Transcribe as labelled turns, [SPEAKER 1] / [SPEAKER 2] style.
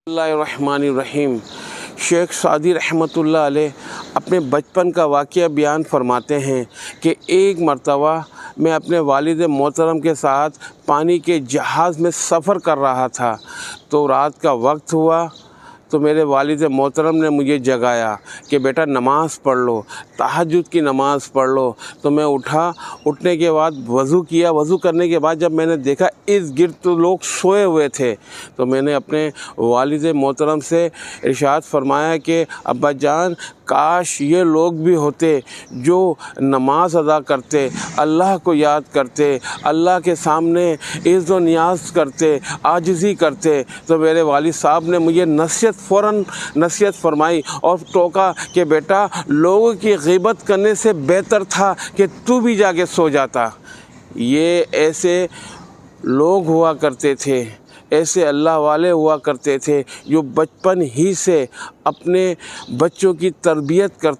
[SPEAKER 1] बिस्मिल्लाहिर्रहमानिर्रहीम। शेख सादी रहमतुल्लाह अलैह अपने बचपन का वाक़या बयान फरमाते हैं कि एक मरतबा मैं अपने वालिद मोहतरम के साथ पानी के जहाज़ में सफ़र कर रहा था तो रात का वक्त हुआ तो मेरे वालिद मोहतरम ने मुझे जगाया कि बेटा नमाज़ पढ़ लो, तहज्जुद की नमाज़ पढ़ लो। तो मैं उठा। उठने के बाद वज़ू किया। वज़ू करने के बाद जब मैंने देखा इर्द गिर्द तो लोग सोए हुए थे तो मैंने अपने वालिद मोहतरम से इरशाद फरमाया कि अब्बा जान, काश ये लोग भी होते जो नमाज अदा करते, अल्लाह को याद करते, अल्लाह के सामने इज़्ज़ व नियाज़ करते, आजिज़ी करते। तो मेरे वालिद साहब ने मुझे फ़ौरन नसीहत फरमाई और टोका कि बेटा, लोगों की ग़ीबत करने से बेहतर था कि तू भी जाके सो जाता। ये ऐसे लोग हुआ करते थे, ऐसे अल्लाह वाले हुआ करते थे जो बचपन ही से अपने बच्चों की तरबियत करते